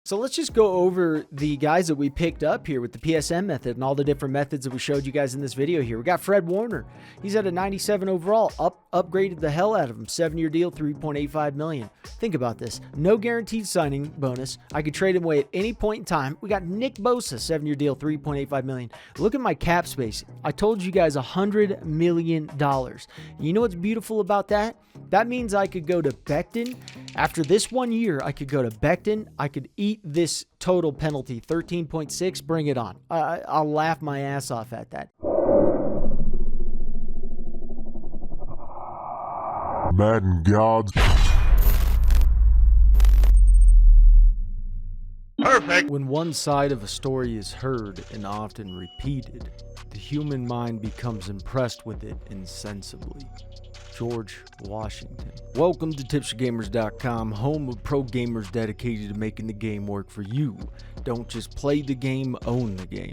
So let's just go over the guys that we picked up here with the PSM method and all the different methods that we showed you guys in this video here. We got Fred Warner. He's at a 97 overall, upgraded the hell out of him. 7-year deal, $3.85 million. Think about this. No guaranteed signing bonus. I could trade him away at any point in time. We got Nick Bosa, 7-year deal, $3.85 million. Look at my cap space. I told you guys $100 million. You know what's beautiful about that? That means I could go to Becton. After this 1 year, I could go to Becton. I could eat this total penalty, 13.6. Bring it on. I'll laugh my ass off at that. Madden gods. Perfect. When one side of a story is heard and often repeated, the human mind becomes impressed with it insensibly. George Washington. Welcome to tipsforgamers.com, home of pro gamers dedicated to making the game work for you. Don't just play the game, own the game.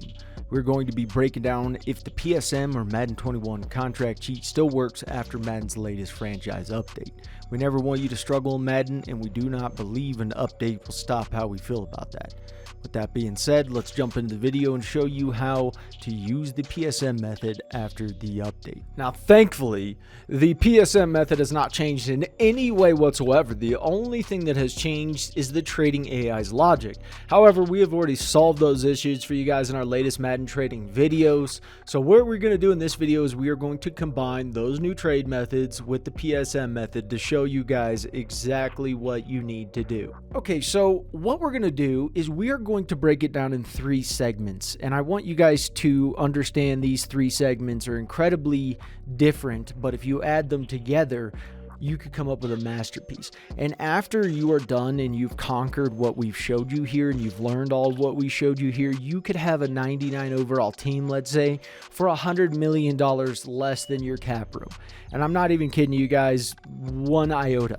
We're going to be breaking down if the PSM or Madden 21 contract cheat still works after Madden's latest franchise update. We never want you to struggle in Madden, and we do not believe an update will stop how we feel about that. With that being said, let's jump into the video and show you how to use the PSM method after the update. Now, thankfully, the PSM method has not changed in any way whatsoever. The only thing that has changed is the trading AI's logic. However, we have already solved those issues for you guys in our latest Madden trading videos. So what we're going to do in this video is we are going to combine those new trade methods with the PSM method to show you guys exactly what you need to do. Okay, so what we're going to do is we are going to break it down in 3 segments, and I want you guys to understand these 3 segments are incredibly different, but if you add them together, you could come up with a masterpiece. And after you are done and you've conquered what we've showed you here and you've learned all of what we showed you here, you could have a 99 overall team, let's say, for $100 million less than your cap room. And I'm not even kidding you guys, one iota.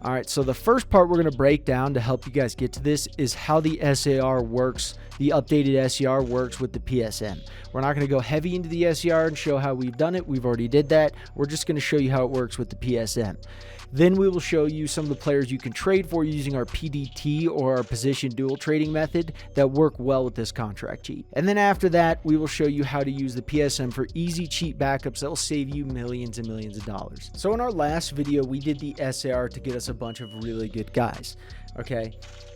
All right, so the first part we're going to break down to help you guys get to this is how the SAR works, the updated SAR works with the PSM. We're not going to go heavy into the SAR and show how we've done it. We've already did that. We're just going to show you how it works with the PSM. Then we will show you some of the players you can trade for using our PDT or our position dual trading method that work well with this contract cheat. And then after that, we will show you how to use the PSM for easy cheat backups that will save you millions and millions of dollars. So in our last video, we did the SAR to get us a bunch of really good guys. Okay,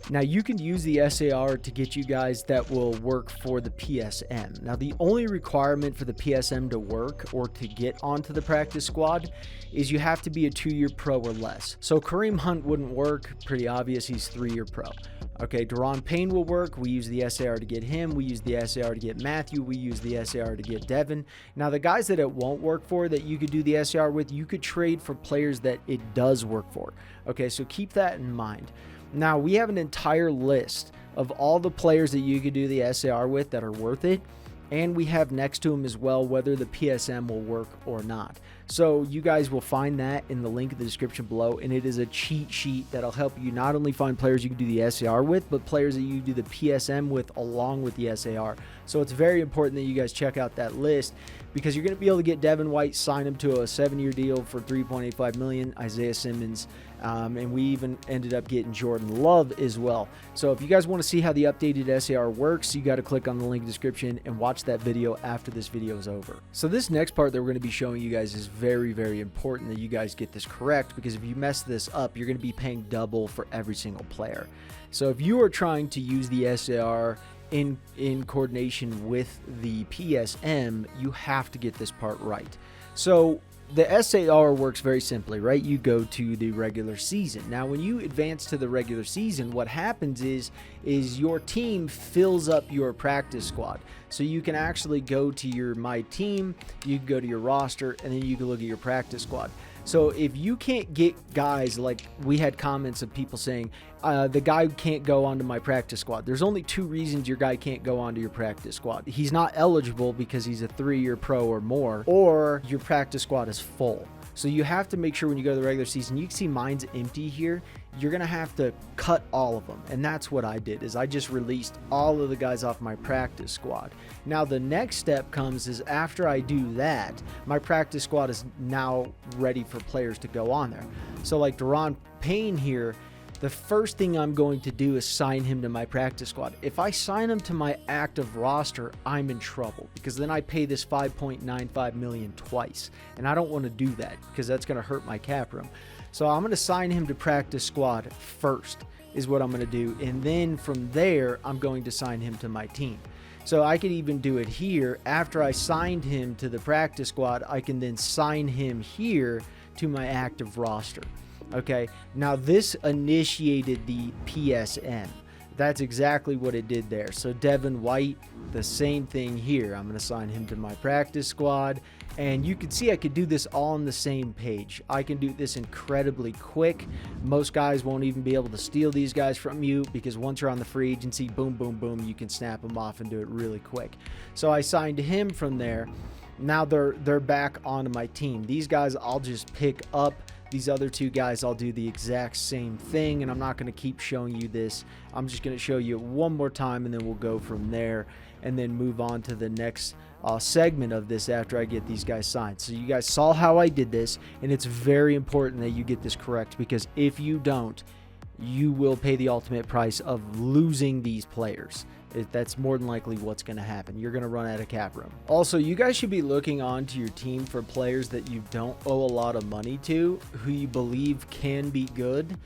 now you can use the SAR to get you guys that will work for the PSM. Now the only requirement for the PSM to work or to get onto the practice squad is you have to be a 2-year pro or less. So Kareem Hunt wouldn't work, pretty obvious, he's 3-year pro. Okay, Daron Payne will work. We use the SAR to get him. We use the SAR to get Matthew. We use the SAR to get Devin. Now, the guys that it won't work for that you could do the SAR with, you could trade for players that it does work for. Okay, so keep that in mind. Now, we have an entire list of all the players that you could do the SAR with that are worth it. And we have next to them as well whether the PSM will work or not. So you guys will find that in the link in the description below, and it is a cheat sheet that'll help you not only find players you can do the SAR with, but players that you do the PSM with along with the SAR. So it's very important that you guys check out that list because you're going to be able to get Devin White, sign him to a 7-year deal for $3.85 million, Isaiah Simmons, and we even ended up getting Jordan Love as well. So if you guys want to see how the updated SAR works, you got to click on the link in the description and watch that video after this video is over. So this next part that we're going to be showing you guys is very, very important that you guys get this correct, because if you mess this up, you're going to be paying double for every single player. So if you are trying to use the SAR in coordination with the PSM, you have to get this part right. So the SAR works very simply, right? You go to the regular season. Now, when you advance to the regular season, what happens is your team fills up your practice squad. So you can actually go to your My Team, you can go to your roster, and then you can look at your practice squad. So if you can't get guys, like we had comments of people saying, the guy can't go onto my practice squad. There's only 2 reasons your guy can't go onto your practice squad. He's not eligible because he's a 3-year pro or more, or your practice squad is full. So you have to make sure when you go to the regular season, you can see mine's empty here. You're going to have to cut all of them. And that's what I did, is I just released all of the guys off my practice squad. Now the next step comes is after I do that, my practice squad is now ready for players to go on there. So like Daron Payne here, the first thing I'm going to do is sign him to my practice squad. If I sign him to my active roster, I'm in trouble because then I pay this $5.95 million twice. And I don't want to do that because that's going to hurt my cap room. So I'm going to sign him to practice squad first is what I'm going to do. And then from there, I'm going to sign him to my team. So I could even do it here. After I signed him to the practice squad, I can then sign him here to my active roster. Okay, now this initiated the PSM. That's exactly what it did there. So Devin White, the same thing here. I'm going to sign him to my practice squad. And you can see I could do this all on the same page. I can do this incredibly quick. Most guys won't even be able to steal these guys from you because once you're on the free agency, boom, boom, boom, you can snap them off and do it really quick. So I signed him from there. Now they're back onto my team. These guys I'll just pick up. These other two guys, I'll do the exact same thing, and I'm not going to keep showing you this. I'm just going to show you one more time, and then we'll go from there and then move on to the next segment of this after I get these guys signed. So you guys saw how I did this, and it's very important that you get this correct because if you don't, you will pay the ultimate price of losing these players. That's more than likely what's going to happen. You're going to run out of cap room. Also, you guys should be looking onto your team for players that you don't owe a lot of money to, who you believe can be good,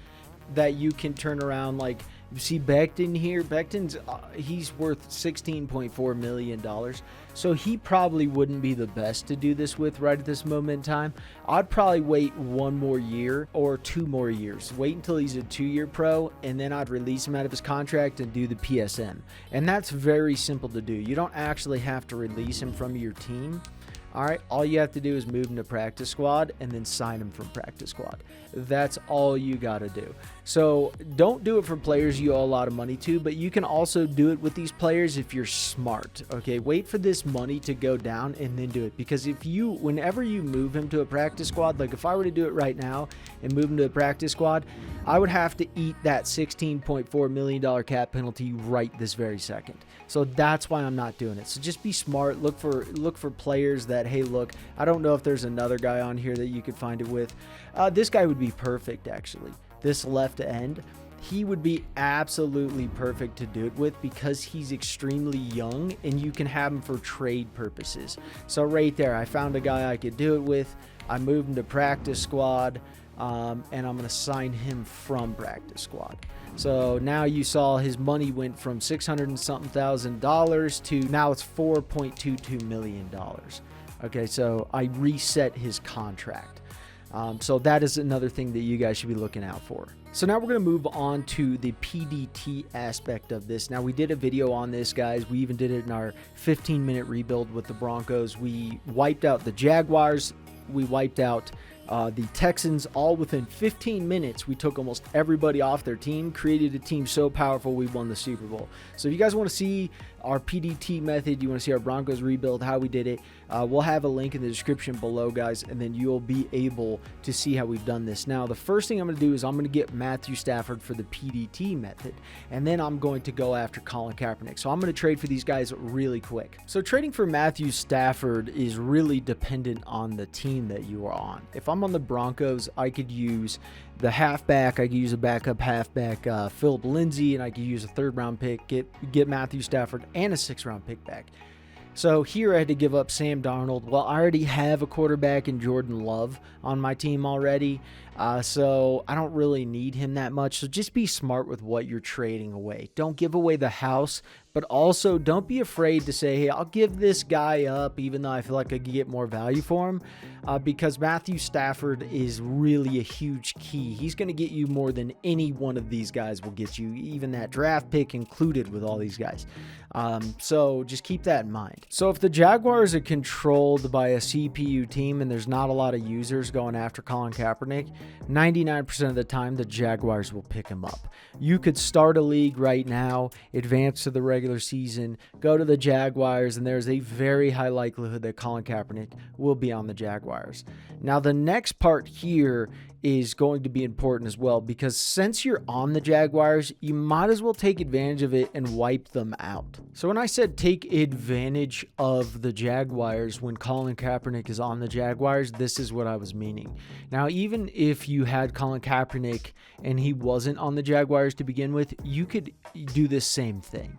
that you can turn around. Like, you see Becton here. Becton's he's worth $16.4 million. So he probably wouldn't be the best to do this with right at this moment in time. I'd probably wait one more year or 2 more years. Wait until he's a 2-year pro, and then I'd release him out of his contract and do the PSN. And that's very simple to do. You don't actually have to release him from your team. All right, all you have to do is move him to practice squad and then sign him from practice squad. That's all you got to do. So don't do it for players you owe a lot of money to, but you can also do it with these players if you're smart. Okay, wait for this money to go down and then do it. Because whenever you move him to a practice squad, like if I were to do it right now and move him to a practice squad, I would have to eat that $16.4 million cap penalty right this very second. So that's why I'm not doing it. So just be smart. Look for players that, hey, look, I don't know if there's another guy on here that you could find it with. This guy would be perfect, actually. This left end, he would be absolutely perfect to do it with because he's extremely young and you can have him for trade purposes. So right there, I found a guy I could do it with. I moved him to practice squad, and I'm going to sign him from practice squad. So now you saw his money went from $600 and something thousand to now it's $4.22 million. Okay, so I reset his contract. So that is another thing that you guys should be looking out for. So now we're going to move on to the PDT aspect of this. Now we did a video on this, guys. We even did it in our 15-minute rebuild with the Broncos. We wiped out the Jaguars. We wiped out the Texans all within 15 minutes. We took almost everybody off their team, created a team so powerful we won the Super Bowl. So if you guys want to see our PDT method, you want to see our Broncos rebuild, how we did it, we'll have a link in the description below, guys, and then you'll be able to see how we've done this. Now, the first thing I'm going to do is I'm going to get Matthew Stafford for the PDT method, and then I'm going to go after Colin Kaepernick. So I'm going to trade for these guys really quick. So trading for Matthew Stafford is really dependent on the team that you are on. If I'm on the Broncos, I could use the halfback. I could use a backup halfback, Philip Lindsay, and I could use a 3rd-round pick, get Matthew Stafford and a 6th-round pick back. So here I had to give up Sam Darnold. Well, I already have a quarterback in Jordan Love on my team already, so I don't really need him that much. So just be smart with what you're trading away. Don't give away the house, but also don't be afraid to say, hey, I'll give this guy up even though I feel like I could get more value for him, because Matthew Stafford is really a huge key. He's going to get you more than any one of these guys will get you, even that draft pick included with all these guys. So just keep that in mind. So if the Jaguars are controlled by a CPU team and there's not a lot of users going after Colin Kaepernick, 99% of the time the Jaguars will pick him up. You could start a league right now, advance to the regular season, go to the Jaguars, and there's a very high likelihood that Colin Kaepernick will be on the Jaguars. Now the next part here is going to be important as well, because since you're on the Jaguars, you might as well take advantage of it and wipe them out. So when I said take advantage of the Jaguars when Colin Kaepernick is on the Jaguars, this is what I was meaning. Now, even if you had Colin Kaepernick and he wasn't on the Jaguars to begin with, you could do this same thing.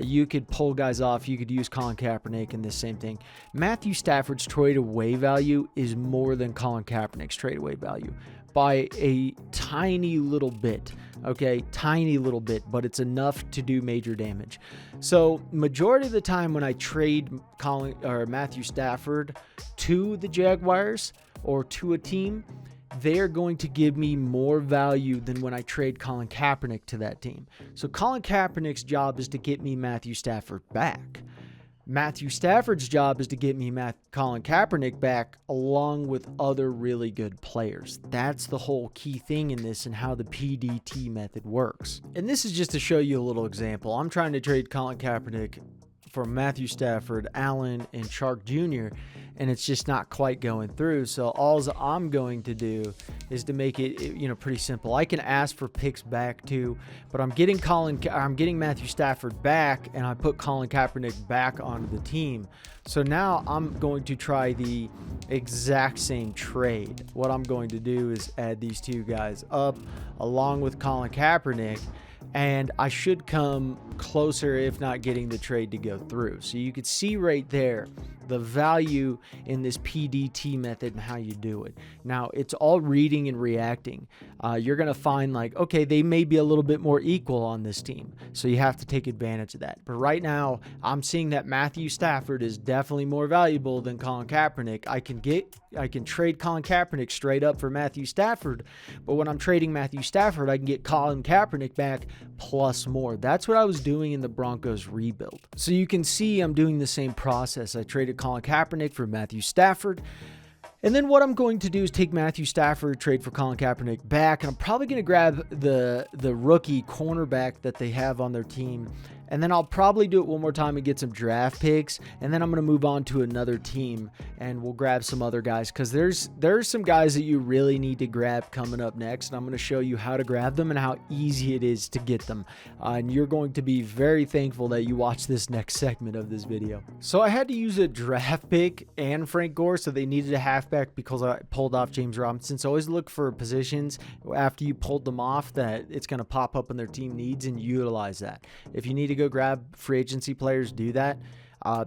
You could pull guys off. You could use Colin Kaepernick and this same thing. Matthew Stafford's trade away value is more than Colin Kaepernick's trade away value by a tiny little bit. Okay, tiny little bit, but it's enough to do major damage. So majority of the time when I trade Matthew Stafford to the Jaguars or to a team, they're going to give me more value than when I trade Colin Kaepernick to that team. So Colin Kaepernick's job is to get me Matthew Stafford back. Matthew Stafford's job is to get me Colin Kaepernick back along with other really good players. That's the whole key thing in this and how the PDT method works. And this is just to show you a little example. I'm trying to trade Colin Kaepernick for Matthew Stafford, Allen, and Chark Jr., and it's just not quite going through. So all I'm going to do is to make it, pretty simple. I can ask for picks back too, but I'm getting Matthew Stafford back, and I put Colin Kaepernick back onto the team. So now I'm going to try the exact same trade. What I'm going to do is add these two guys up along with Colin Kaepernick, and I should come closer, if not getting the trade to go through. So you could see right there the value in this PDT method and how you do it. Now, it's all reading and reacting. You're going to find okay, they may be a little bit more equal on this team, so you have to take advantage of that. But right now, I'm seeing that Matthew Stafford is definitely more valuable than Colin Kaepernick. I can trade Colin Kaepernick straight up for Matthew Stafford, but when I'm trading Matthew Stafford, I can get Colin Kaepernick back plus more. That's what I was doing in the Broncos Rebuild. So you can see I'm doing the same process. I traded Colin Kaepernick for Matthew Stafford. And then what I'm going to do is take Matthew Stafford, trade for Colin Kaepernick back, and I'm probably going to grab the rookie cornerback that they have on their team. And then I'll probably do it one more time and get some draft picks. And then I'm going to move on to another team and we'll grab some other guys, because there's some guys that you really need to grab coming up next. And I'm going to show you how to grab them and how easy it is to get them. And you're going to be very thankful that you watch this next segment of this video. So I had to use a draft pick and Frank Gore, so they needed a halfback because I pulled off James Robinson. So always look for positions after you pulled them off that it's going to pop up in their team needs and utilize that. If you need to go grab free agency players, do that.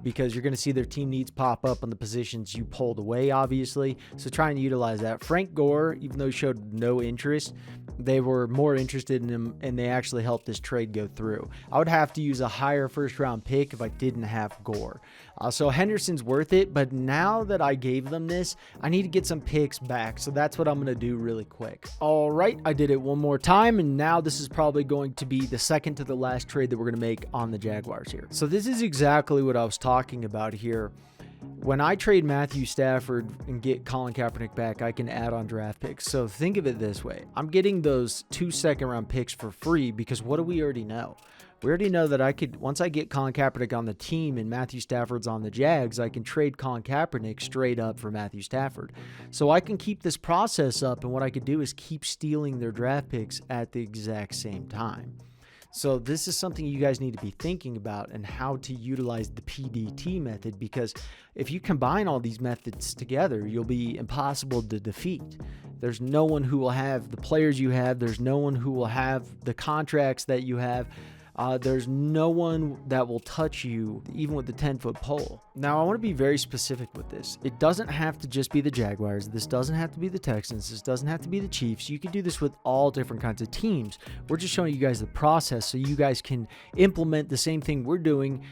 Because you're going to see their team needs pop up on the positions you pulled away, obviously. So try and utilize that. Frank Gore, even though he showed no interest, they were more interested in him, and they actually helped this trade go through. I would have to use a higher first-round pick if I didn't have Gore. So Henderson's worth it, but now that I gave them this, I need to get some picks back. So that's what I'm going to do really quick. All right, I did it one more time, and now this is probably going to be the second to the last trade that we're going to make on the Jaguars here. So this is exactly what I was talking about here. When I trade Matthew Stafford and get Colin Kaepernick back, I can add on draft picks. So think of it this way. I'm getting those 2 second-round picks for free, because what do we already know? We already know that once I get Colin Kaepernick on the team and Matthew Stafford's on the Jags, I can trade Colin Kaepernick straight up for Matthew Stafford. So I can keep this process up, and what I could do is keep stealing their draft picks at the exact same time. So this is something you guys need to be thinking about, and how to utilize the PDT method, because if you combine all these methods together, you'll be impossible to defeat. There's no one who will have the players you have. There's no one who will have the contracts that you have. There's no one that will touch you, even with the 10-foot pole. Now, I want to be very specific with this. It doesn't have to just be the Jaguars. This doesn't have to be the Texans. This doesn't have to be the Chiefs. You can do this with all different kinds of teams. We're just showing you guys the process so you guys can implement the same thing we're doing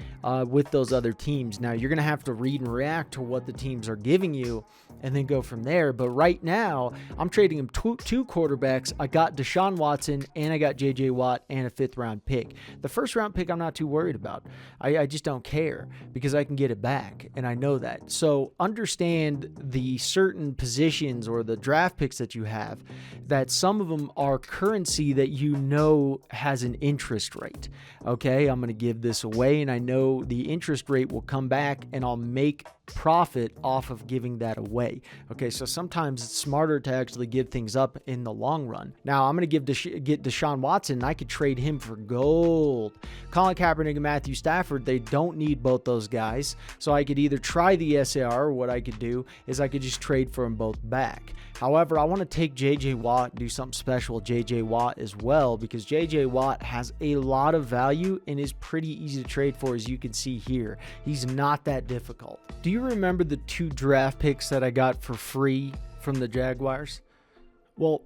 with those other teams. Now, you're going to have to read and react to what the teams are giving you and then go from there. But right now, I'm trading them two quarterbacks. I got Deshaun Watson, and I got J.J. Watt, and a 5th-round pick. The 1st-round pick I'm not too worried about. I just don't care, because I can get it back, and I know that. So understand the certain positions or the draft picks that you have, that some of them are currency that you know has an interest rate. Okay, I'm going to give this away, and I know the interest rate will come back, and I'll make profit off of giving that away. Okay, so sometimes it's smarter to actually give things up in the long run. Now, I'm going to get Deshaun Watson, and I could trade him for gold. Colin Kaepernick and Matthew Stafford, they don't need both those guys. So I could either try the SAR, or what I could do is I could just trade for them both back. However, I want to take J.J. Watt and do something special with J.J. Watt as well, because J.J. Watt has a lot of value and is pretty easy to trade for, as you can see here. He's not that difficult. Do you remember the 2 draft picks that I got for free from the Jaguars? Well,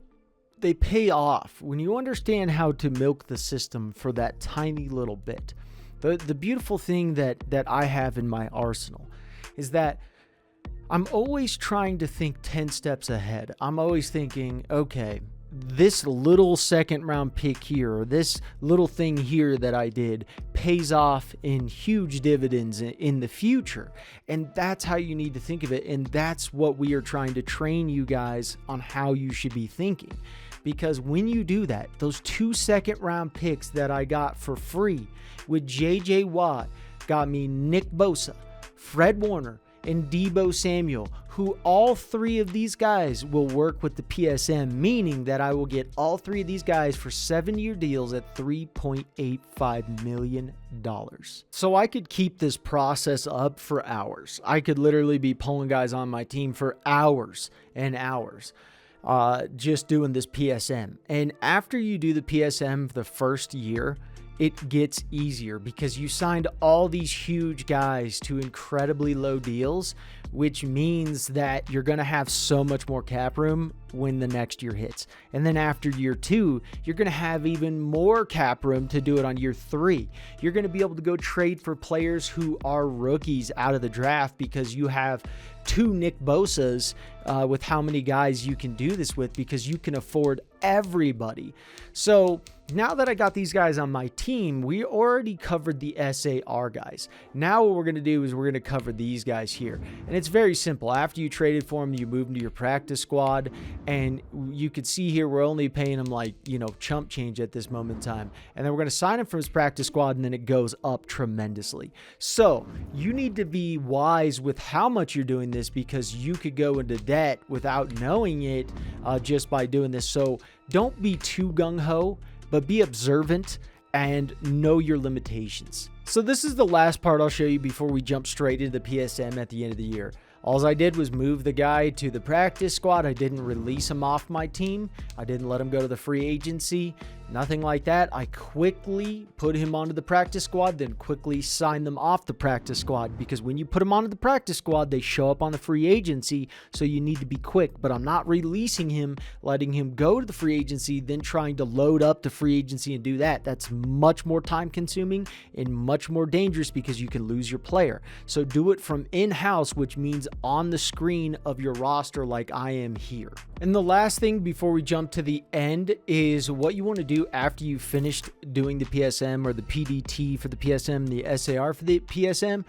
they pay off when you understand how to milk the system for that tiny little bit. The beautiful thing that I have in my arsenal is that I'm always trying to think 10 steps ahead. I'm always thinking, okay, this little second round pick here, or this little thing here that I did pays off in huge dividends in the future. And that's how you need to think of it. And that's what we are trying to train you guys on how you should be thinking. Because when you do that, those 2 second round picks that I got for free with J.J. Watt got me Nick Bosa, Fred Warner, and Deebo Samuel, who all 3 of these guys will work with the PSM, meaning that I will get all 3 of these guys for 7-year deals at $3.85 million. So I could keep this process up for hours. I could literally be pulling guys on my team for hours and hours. Just doing this PSM. And after you do the PSM the first year, it gets easier because you signed all these huge guys to incredibly low deals, which means that you're going to have so much more cap room when the next year hits. And then after year 2, you're going to have even more cap room to do it on year 3. You're going to be able to go trade for players who are rookies out of the draft because you have 2 Nick Bosas with how many guys you can do this with, because you can afford everybody. So now that I got these guys on my team, we already covered the SAR guys. Now what we're going to do is we're going to cover these guys here. And it's very simple. After you traded for them, you move them to your practice squad. And you can see here, we're only paying him like, chump change at this moment in time. And then we're going to sign him from his practice squad, and then it goes up tremendously. So you need to be wise with how much you're doing this, because you could go into debt without knowing it just by doing this. So don't be too gung-ho, but be observant and know your limitations. So this is the last part I'll show you before we jump straight into the PSM at the end of the year. All I did was move the guy to the practice squad. I didn't release him off my team. I didn't let him go to the free agency. Nothing like that. I quickly put him onto the practice squad, then quickly signed them off the practice squad, because when you put them onto the practice squad, they show up on the free agency, so you need to be quick. But I'm not releasing him, letting him go to the free agency, then trying to load up the free agency and do that. That's much more time consuming and much more dangerous, because you can lose your player. So do it from in-house, which means on the screen of your roster like I am here. And the last thing before we jump to the end is what you want to do after you finished doing the PSM, or the PDT for the PSM, the SAR for the PSM,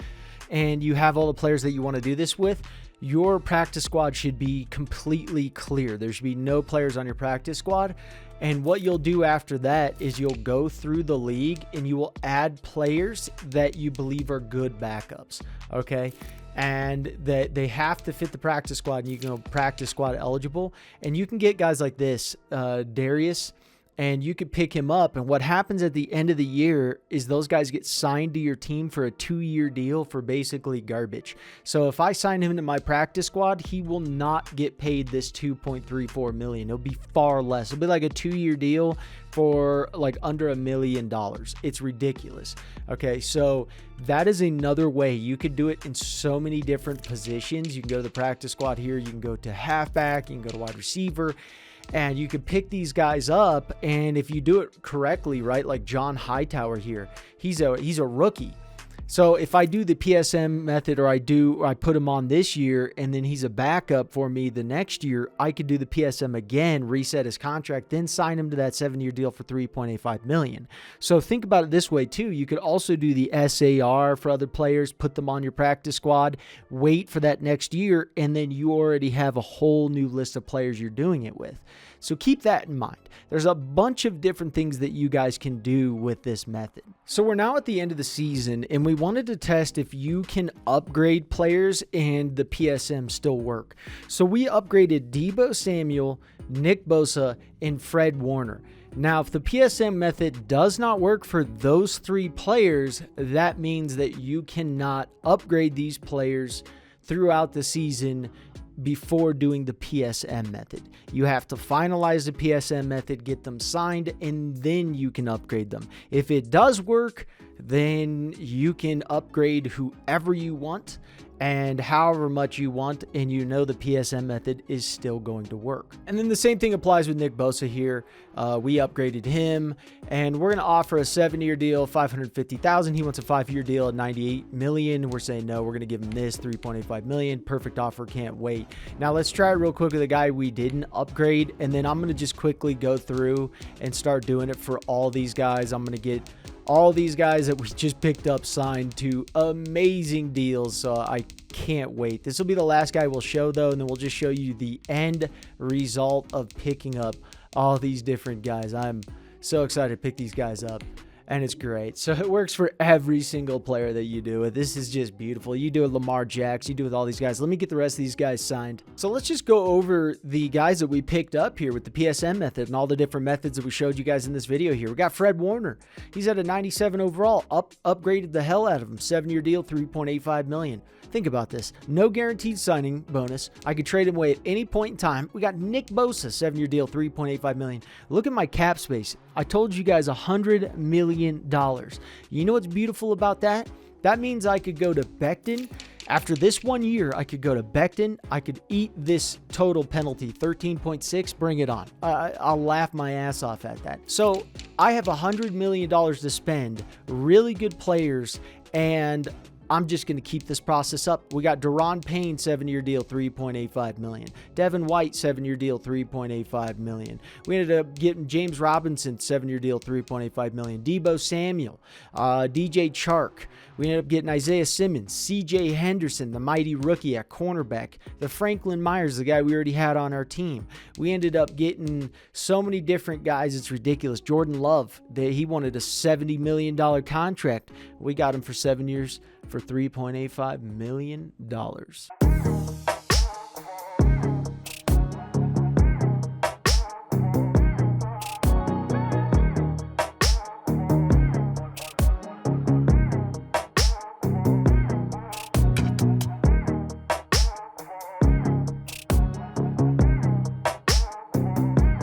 and you have all the players that you want to do this with. Your practice squad should be completely clear. There should be no players on your practice squad. And what you'll do after that is you'll go through the league and you will add players that you believe are good backups. Okay. And that they have to fit the practice squad, and you can go practice squad eligible, and you can get guys like this, Darius, and you could pick him up. And what happens at the end of the year is those guys get signed to your team for a 2-year deal for basically garbage. So if I sign him to my practice squad, he will not get paid this $2.34 million. It'll be far less. It'll be like a 2-year deal for like under $1 million. It's ridiculous. Okay, so that is another way. You could do it in so many different positions. You can go to the practice squad here. You can go to halfback. You can go to wide receiver. And you can pick these guys up, and if you do it correctly, right, like John Hightower here, he's a rookie. So if I do the PSM method, or I put him on this year, and then he's a backup for me the next year, I could do the PSM again, reset his contract, then sign him to that 7-year deal for $3.85 million. So think about it this way too. You could also do the SAR for other players, put them on your practice squad, wait for that next year, and then you already have a whole new list of players you're doing it with. So keep that in mind. There's a bunch of different things that you guys can do with this method. So we're now at the end of the season, and we wanted to test if you can upgrade players and the PSM still work. So we upgraded Deebo Samuel, Nick Bosa, and Fred Warner. Now, if the PSM method does not work for those 3 players, that means that you cannot upgrade these players throughout the season before doing the PSM method. You have to finalize the PSM method, get them signed, and then you can upgrade them. If it does work, then you can upgrade whoever you want and however much you want, and you know the PSM method is still going to work. And then the same thing applies with Nick Bosa here. We upgraded him, and we're going to offer a 7-year deal, $550,000. He wants a 5-year deal at $98 million. We're saying no, we're going to give him this, $3.85 million. Perfect offer, can't wait. Now let's try it real quick with the guy we didn't upgrade, and then I'm going to just quickly go through and start doing it for all these guys. I'm going to get all these guys that we just picked up signed to amazing deals, so I can't wait. This will be the last guy we'll show, though, and then we'll just show you the end result of picking up all these different guys. I'm so excited to pick these guys up, and it's great. So it works for every single player that you do it. This is just beautiful. You do it with Lamar Jackson, you do it with all these guys. Let me get the rest of these guys signed. So let's just go over the guys that we picked up here with the PSM method and all the different methods that we showed you guys in this video here. We got Fred Warner. He's at a 97 overall, upgraded the hell out of him. 7-year deal, $3.85 million. Think about this. No guaranteed signing bonus. I could trade him away at any point in time. We got Nick Bosa, 7-year deal, $3.85 million. Look at my cap space. I told you guys $100 million. You know what's beautiful about that? That means I could go to Becton. After this 1 year, I could go to Becton. I could eat this total penalty, 13.6. Bring it on. I'll laugh my ass off at that. So I have $100 million to spend, really good players, and I'm just going to keep this process up. We got Daron Payne, 7-year deal, $3.85 million. Devin White, 7-year deal, $3.85 million. We ended up getting James Robinson, 7-year deal, $3.85 million. Deebo Samuel, DJ Chark. We ended up getting Isaiah Simmons, CJ Henderson, the mighty rookie at cornerback. The Franklin Myers, the guy we already had on our team. We ended up getting so many different guys, it's ridiculous. Jordan Love, he wanted a $70 million contract. We got him for 7 years for $3.85 million.